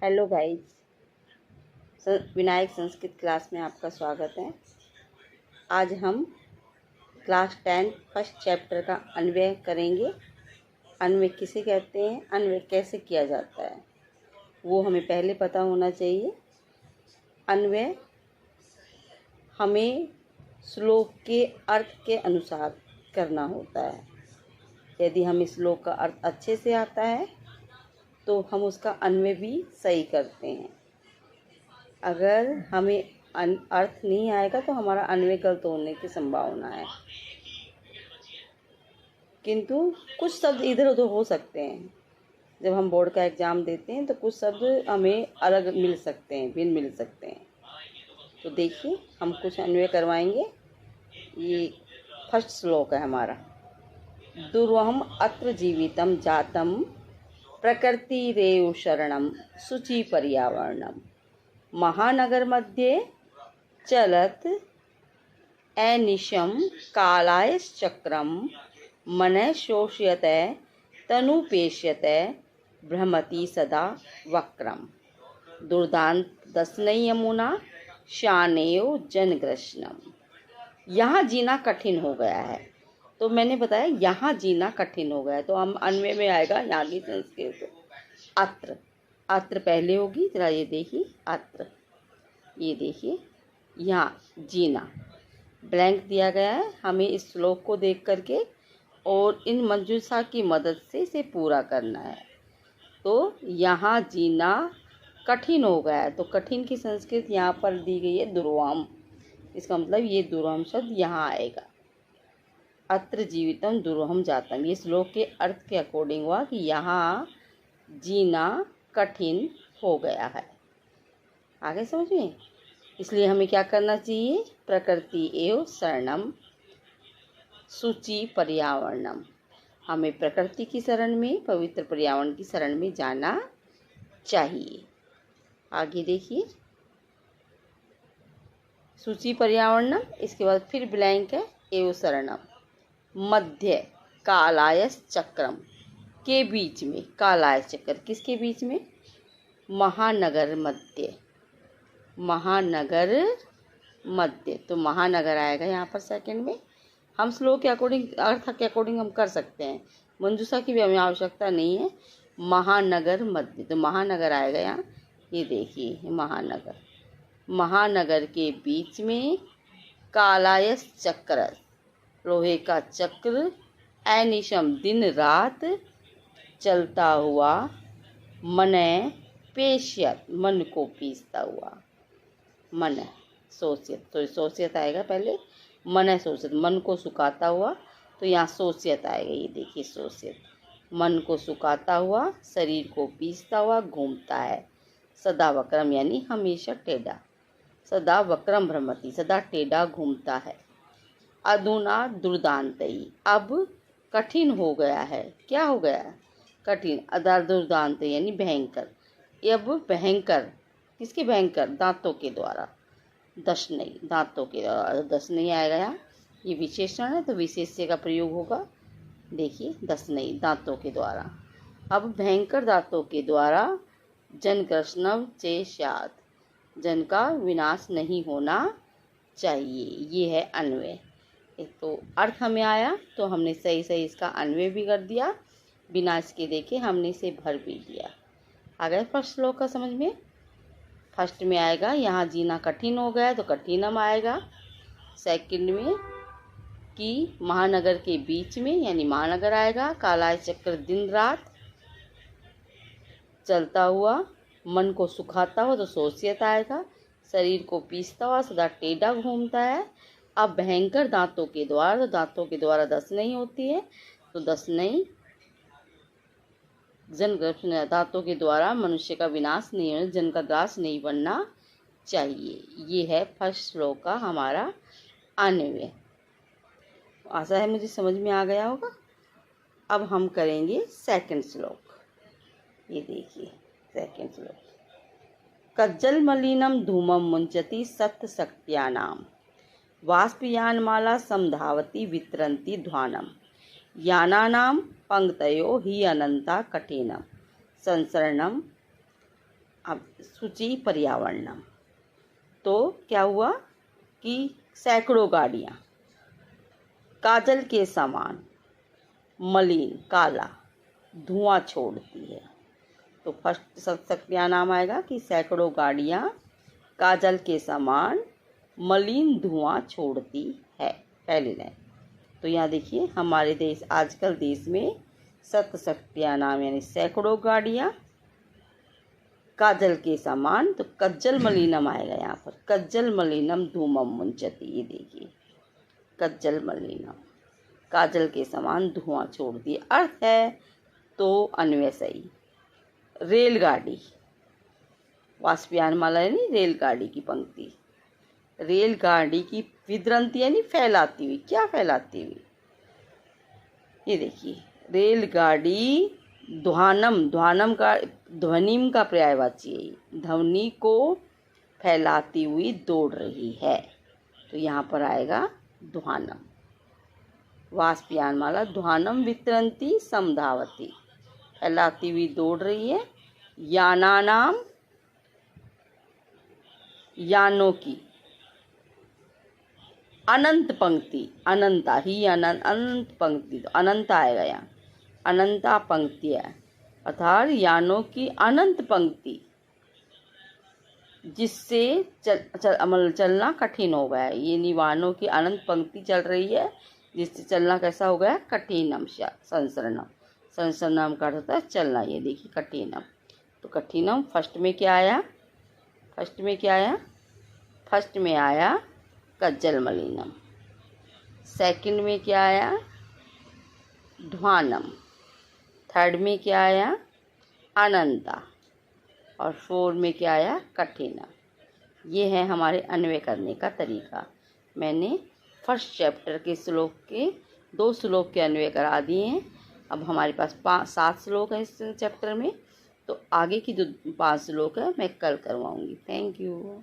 Hello guys, Vinayak Sanskrit class में आपका स्वागत है। आज हम क्लास 10 फर्स्ट चैप्टर का अन्वय करेंगे। अन्वय किसे कहते हैं, अन्वय कैसे किया जाता है, वो हमें पहले पता होना चाहिए। अन्वय हमें श्लोक के अर्थ के अनुसार करना होता है। यदि हमें श्लोक का अर्थ अच्छे से आता है तो हम उसका अन्वय भी सही करते हैं। अगर हमें अर्थ नहीं आएगा तो हमारा अन्वय गलत होने की संभावना है। किंतु कुछ शब्द इधर उधर हो सकते हैं। जब हम बोर्ड का एग्ज़ाम देते हैं तो कुछ शब्द हमें अलग मिल सकते हैं, भिन्न मिल सकते हैं। तो देखिए, हम कुछ अन्वय करवाएंगे। ये फर्स्ट श्लोक है हमारा। दुर्वहम अत्र जीवितम जातम प्रकृतिरेव शरणम शुचि पर्यावरणम महानगर मध्ये चलत अनिशम कालायश्चक्रम मनः शोष्यते तनुपेष्यते भ्रमति सदा वक्रम दुर्दांत दसनई यमुना शानेव जनग्रशनम। यहाँ जीना कठिन हो गया है। तो मैंने बताया यहाँ जीना कठिन हो गया है, तो हम अन्वय में आएगा यहाँ की संस्कृत अत्र। अत्र पहले होगी, जरा ये देखिए अत्र, ये देखिए यहाँ जीना ब्लैंक दिया गया है। हमें इस श्लोक को देख करके और इन मंजूषा की मदद से इसे पूरा करना है। तो यहाँ जीना कठिन हो गया है, तो कठिन की संस्कृत यहाँ पर दी गई है दुर्वाम। इसका मतलब ये दुर्वाम शब्द यहाँ आएगा। अत्र जीवितम दुर्वहम जातम, ये श्लोक के अर्थ के अकॉर्डिंग हुआ कि यहाँ जीना कठिन हो गया है। आगे समझ में, इसलिए हमें क्या करना चाहिए? प्रकृति एव शरणम शुचि पर्यावरणम। हमें प्रकृति की शरण में, पवित्र पर्यावरण की शरण में जाना चाहिए। आगे देखिए, शुचि पर्यावरणम, इसके बाद फिर ब्लैंक है एव शरणम। मध्य कालायस चक्रम, के बीच में, कालायस चक्र किसके बीच में? महानगर मध्य, महानगर मध्य, तो महानगर आएगा यहाँ पर सेकंड में। हम श्लोक के अकॉर्डिंग, अर्थ के अकॉर्डिंग हम कर सकते हैं, मंजूषा की भी हमें आवश्यकता नहीं है। महानगर मध्य, तो महानगर आएगा यहाँ। ये देखिए महानगर, महानगर के बीच में कालायस चक्र, लोहे का चक्र, अनिशम दिन रात, चलता हुआ, मने पेश्यत मन को पीसता हुआ, मन सोचित, तो सोचित आएगा पहले, मन सोचित मन को सुखाता हुआ, तो यहाँ सोचित आएगा। ये देखिए सोचित, मन को सुखाता हुआ, शरीर को पीसता हुआ घूमता है। सदा वक्रम यानी हमेशा टेढ़ा, सदा वक्रम भ्रमति, सदा टेढ़ा घूमता है। अधुना दुर्दांतई, अब कठिन हो गया है। क्या हो गया? कठिन। अदा दुर्दांत यानी भयंकर। अब भयंकर, किसके भयंकर? दांतों के द्वारा। दशनई, दांतों के द्वारा, दशनई आएगा यहाँ। ये विशेषण है तो विशेष्य का प्रयोग होगा। देखिए दशनई, दांतों के द्वारा। अब भयंकर दांतों के द्वारा जनकृष्णव चेष्यात्, जन का विनाश नहीं होना चाहिए। ये है अन्वय। तो अर्थ हमें आया तो हमने सही सही इसका अन्वय भी कर दिया, बिना इसके देखे हमने इसे भर भी दिया। आ गए फर्स्ट श्लोक का समझ में। फर्स्ट में आएगा यहाँ जीना कठिन हो गया, तो कठिनम आएगा। सेकंड में कि महानगर के बीच में, यानी महानगर आएगा। कालाय चक्र दिन रात, चलता हुआ, मन को सुखाता हुआ, तो सोचियत आएगा। शरीर को पीसता हुआ, सदा टेढ़ा घूमता है। अब भयंकर दांतों के द्वारा, तो दांतों के द्वारा दशनई होती है, तो दशनई जन, दांतों के द्वारा मनुष्य का विनाश नहीं होना, जन का ग्रास नहीं बनना चाहिए। ये है फर्स्ट श्लोक का हमारा अन्वय। आशा है मुझे समझ में आ गया होगा। अब हम करेंगे सेकंड श्लोक। ये देखिए सेकंड श्लोक। कज्जल मलिनम धूमम मुंचति सत्य शक्त्यानाम वाष्पयानमाला समधावती वितरन्ति ध्वानम यानानाम पंक्तयो हि अनंता कठिनम संसरणम अब शुचि पर्यावरणम, तो क्या हुआ कि सैकड़ों गाड़ियाँ काजल के समान मलिन काला धुआं छोड़ती है। तो फर्स्ट सबसे क्या नाम आएगा कि सैकड़ों गाड़ियाँ काजल के समान मलिन धुआं छोड़ती है, पहली लाइन। तो यहाँ देखिए हमारे देश आजकल देश में सत्सत्या नाम यानी सैकड़ों गाड़ियाँ काजल के समान, तो कज्जल मलिनम आएगा यहाँ पर, कज्जल मलिनम धूमम मुंचती। ये देखिए कज्जल मलिनम काजल के समान धुआं छोड़ती है। अर्थ है तो अन्वय सही। रेलगाड़ी, वाष्पयान माला यानी रेलगाड़ी की पंक्ति, रेलगाड़ी की विद्रंती यानी फैलाती हुई, क्या फैलाती हुई, ये देखिए रेलगाड़ी ध्वानम, ध्वानम का ध्वनिम का पर्यायवाची है, ध्वनि को फैलाती हुई दौड़ रही है, तो यहाँ पर आएगा ध्वानम। वाष्पयान माला ध्वानम वितरंती समधावती, फैलाती हुई दौड़ रही है। यानानाम, यानों की अनंत पंक्ति, अनंता ही अनंत पंक्ति, तो अनंत आएगा यहाँ, अनंता पंक्तियाँ अर्थात यानों की अनंत पंक्ति जिससे चलना कठिन हो गया है। ये निवानों की अनंत पंक्ति चल रही है जिससे चलना कैसा हो गया, कठिनम संसरणम, संसरणम का अर्थ होता है चलना। ये देखिए कठिनम, तो कठिनम फर्स्ट में क्या आया, फर्स्ट में क्या आया, फर्स्ट में आया कज्जल मलिनम, सेकंड में क्या आया ध्वानम, थर्ड में क्या आया अनंता, और फोर में क्या आया कठिनम। ये है हमारे अन्वय करने का तरीका। मैंने फर्स्ट चैप्टर के श्लोक के 2 श्लोक के अन्वय करा दिए हैं। अब हमारे पास 7 श्लोक है इस चैप्टर में, तो आगे की जो 5 श्लोक है मैं कल करवाऊँगी। Thank you.